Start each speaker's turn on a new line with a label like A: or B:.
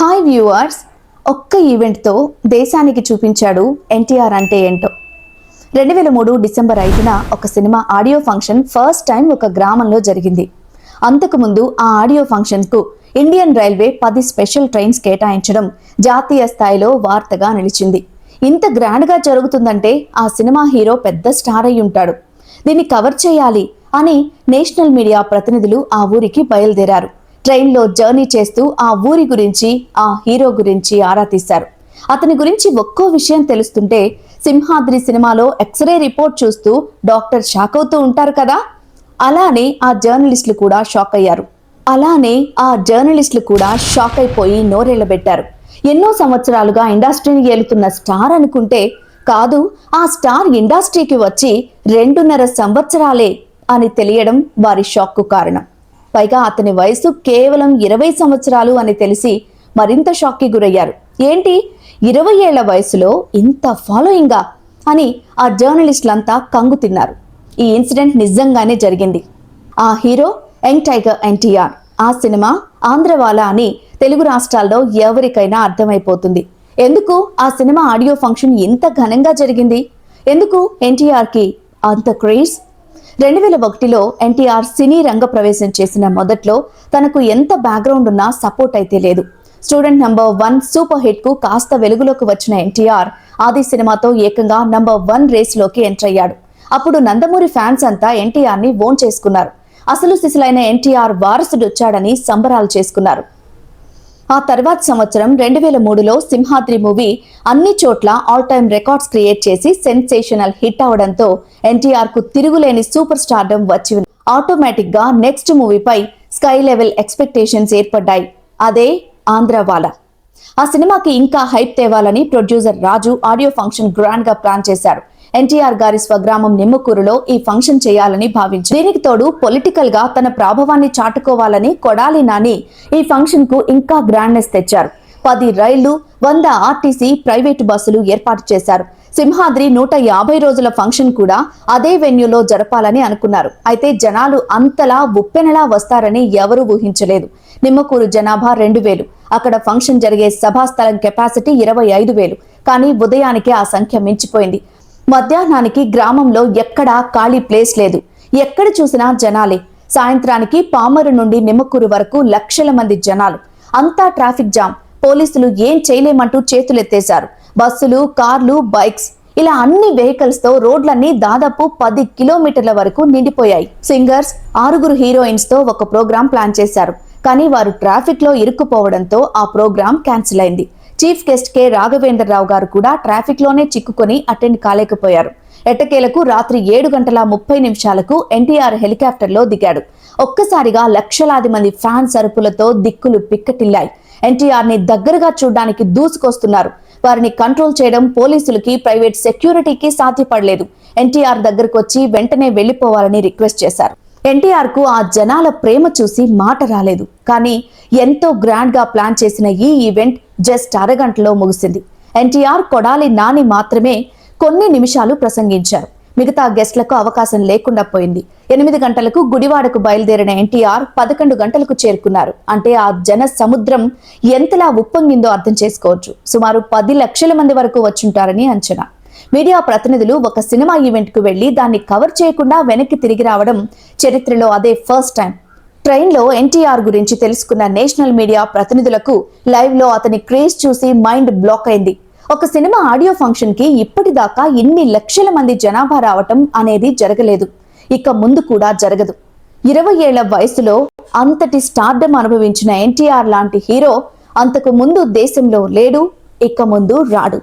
A: Hi viewers, ఒక్క ఈవెంట్తో దేశానికి చూపించాడు ఎన్టీఆర్ అంటే ఏంటో. 2003 డిసెంబర్ 5న ఒక cinema audio function first time ఒక గ్రామంలో జరిగింది. అంతకుముందు ఆ ఆడియో ఫంక్షన్కు ఇండియన్ రైల్వే 10 స్పెషల్ ట్రైన్స్ కేటాయించడం జాతీయ స్థాయిలో వార్తగా నిలిచింది. ఇంత గ్రాండ్గా జరుగుతుందంటే ఆ సినిమా హీరో పెద్ద స్టార్ అయి ఉంటాడు. దీన్ని కవర్ చేయాలి అని నేషనల్ మీడియా ప్రతినిధులు ఆ ఊరికి బయలుదేరారు. ట్రైన్లో జర్నీ చేస్తూ ఆ ఊరి గురించి, ఆ హీరో గురించి ఆరా తీశారు. అతని గురించి ఒక్కో విషయం తెలుస్తుంటే సింహాద్రి సినిమాలో ఎక్స్రే రిపోర్ట్ చూస్తూ డాక్టర్ షాక్ అవుతూ ఉంటారు కదా, అలానే ఆ జర్నలిస్టులు కూడా షాక్ అయిపోయి నోరెళ్లబెట్టారు. ఎన్నో సంవత్సరాలుగా ఇండస్ట్రీని ఏలుతున్న స్టార్ అనుకుంటే కాదు, ఆ స్టార్ ఇండస్ట్రీకి వచ్చి 2.5 సంవత్సరాలే అని తెలియడం వారి షాక్కు కారణం. పైగా అతని వయసు కేవలం 20 సంవత్సరాలు అని తెలిసి మరింత షాక్కి గురయ్యారు. ఏంటి, 20 ఏళ్ల వయసులో ఇంత ఫాలోయింగా అని ఆ జర్నలిస్టులంతా కంగు తిన్నారు. ఈ ఇన్సిడెంట్ నిజంగానే జరిగింది. ఆ హీరో యంగ్ టైగర్ ఎన్టీఆర్. ఆ సినిమా ఆంధ్రవాలా అని తెలుగు రాష్ట్రాల్లో ఎవరికైనా అర్థమైపోతుంది. ఎందుకు ఆ సినిమా ఆడియో ఫంక్షన్ ఇంత ఘనంగా జరిగింది? ఎందుకు ఎన్టీఆర్కి అంత క్రేజ్? 2001లో ఎన్టీఆర్ సినీ రంగ ప్రవేశం చేసిన మొదట్లో తనకు ఎంత బ్యాక్గ్రౌండ్ ఉన్నా సపోర్ట్ అయితే లేదు. స్టూడెంట్ నంబర్ 1 సూపర్ హిట్ కు కాస్త వెలుగులోకి వచ్చిన ఎన్టీఆర్ ఆది సినిమాతో ఏకంగా నంబర్ 1 రేస్లోకి ఎంటర్ అయ్యాడు. అప్పుడు నందమూరి ఫ్యాన్స్ అంతా ఎన్టీఆర్ ని ఓన్ చేసుకున్నారు. అసలు సిసలైన ఎన్టీఆర్ వారసుడు వచ్చాడని సంబరాలు చేసుకున్నారు. ఆ తర్వాత సంవత్సరం 2003లో సింహాద్రి మూవీ అన్ని చోట్ల ఆల్ టైమ్ రికార్డ్స్ క్రియేట్ చేసి సెన్సేషనల్ హిట్ అవడంతో ఎన్టీఆర్ కు తిరుగులేని సూపర్ స్టార్డమ్ వచ్చి ఆటోమేటిక్ గా నెక్స్ట్ మూవీపై స్కై లెవెల్ ఎక్స్పెక్టేషన్స్ ఏర్పడ్డాయి. అదే ఆంధ్రవాలా. ఆ సినిమాకి ఇంకా హైప్ తేవాలని ప్రొడ్యూసర్ రాజు ఆడియో ఫంక్షన్ గ్రాండ్ గా ప్లాన్ చేశారు. ఎన్టీఆర్ గారి స్వగ్రామం నిమ్మకూరులో ఈ ఫంక్షన్ చేయాలని భావించారు. దీనికి తోడు పొలిటికల్ గా తన ప్రాభవాన్ని చాటుకోవాలని కొడాలి నాని ఈ ఫంక్షన్ కు ఇంకా గ్రాండ్నెస్ తెచ్చారు. 10 రైళ్లు, 100 ఆర్టీసీ ప్రైవేటు బస్సులు ఏర్పాటు చేశారు. సింహాద్రి 150 రోజుల ఫంక్షన్ కూడా అదే వెన్యూలో జరపాలని అనుకున్నారు. అయితే జనాలు అంతలా ఉప్పెనలా వస్తారని ఎవరూ ఊహించలేదు. నిమ్మకూరు జనాభా 2000, అక్కడ ఫంక్షన్ జరిగే సభాస్థలం కెపాసిటీ 25,000. కానీ ఉదయానికి ఆ సంఖ్య మించిపోయింది. మధ్యాహ్నానికి గ్రామంలో ఎక్కడా ఖాళీ ప్లేస్ లేదు. ఎక్కడ చూసినా జనాలే. సాయంత్రానికి పామరు నుండి నిమ్మకూరు వరకు లక్షల మంది జనాలు. అంతా ట్రాఫిక్ జామ్. పోలీసులు ఏం చేయలేమంటూ చేతులెత్తేశారు. బస్సులు, కార్లు, బైక్స్ ఇలా అన్ని వెహికల్స్ తో రోడ్లన్నీ దాదాపు 10 కిలోమీటర్ల వరకు నిండిపోయాయి. సింగర్స్, 6 హీరోయిన్స్ తో ఒక ప్రోగ్రాం ప్లాన్ చేశారు. కానీ వారు ట్రాఫిక్ లో ఇరుక్కుపోవడంతో ఆ ప్రోగ్రాం క్యాన్సిల్ అయింది. చీఫ్ గెస్ట్ కె రాఘవేంద్రరావు గారు కూడా ట్రాఫిక్ లోనే చిక్కుకొని అటెండ్ కాలేకపోయారు. ఎట్టకేలకు రాత్రి 7:30 ఎన్టీఆర్ హెలికాప్టర్ లో దిగాడు. ఒక్కసారిగా లక్షలాది మంది ఫ్యాన్స్ అరుపులతో దిక్కులు పిక్కటిల్లాయి. ఎన్టీఆర్ ని దగ్గరగా చూడ్డానికి దూసుకొస్తున్నారు. వారిని కంట్రోల్ చేయడం పోలీసులకి, ప్రైవేట్ సెక్యూరిటీకి సాధ్యపడలేదు. ఎన్టీఆర్ దగ్గరకు వచ్చి వెంటనే వెళ్లిపోవాలని రిక్వెస్ట్ చేశారు. ఎన్టీఆర్ కు ఆ జనాల ప్రేమ చూసి మాట రాలేదు. కానీ ఎంతో గ్రాండ్ గా ప్లాన్ చేసిన ఈ ఈవెంట్ జస్ట్ అరగంటలో ముగిసింది. ఎన్టీఆర్, కొడాలి నాని మాత్రమే కొన్ని నిమిషాలు ప్రసంగించారు. మిగతా గెస్ట్లకు అవకాశం లేకుండా పోయింది. 8 గంటలకు గుడివాడకు బయలుదేరిన ఎన్టీఆర్ 11 గంటలకు చేరుకున్నారు. అంటే ఆ జన సముద్రం ఎంతలా ఉప్పొంగిందో అర్థం చేసుకోవచ్చు. సుమారు 10 లక్షల మంది వరకు వచ్చుంటారని అంచనా. మీడియా ప్రతినిధులు ఒక సినిమా ఈవెంట్ కు వెళ్లి దాన్ని కవర్ చేయకుండా వెనక్కి తిరిగి రావడం చరిత్రలో అదే ఫస్ట్ టైం. ట్రైన్లో ఎన్టీఆర్ గురించి తెలుసుకున్న నేషనల్ మీడియా ప్రతినిధులకు లైవ్ లో అతని క్రేజ్ చూసి మైండ్ బ్లాక్ అయింది. ఒక సినిమా ఆడియో ఫంక్షన్ కి ఇప్పటిదాకా ఇన్ని లక్షల మంది జనాభా రావటం అనేది జరగలేదు, ఇక ముందు కూడా జరగదు. 20 ఏళ్ల వయసులో అంతటి స్టార్డమ్ అనుభవించిన ఎన్టీఆర్ లాంటి హీరో అంతకు ముందు దేశంలో లేడు, ఇక ముందు రాడు.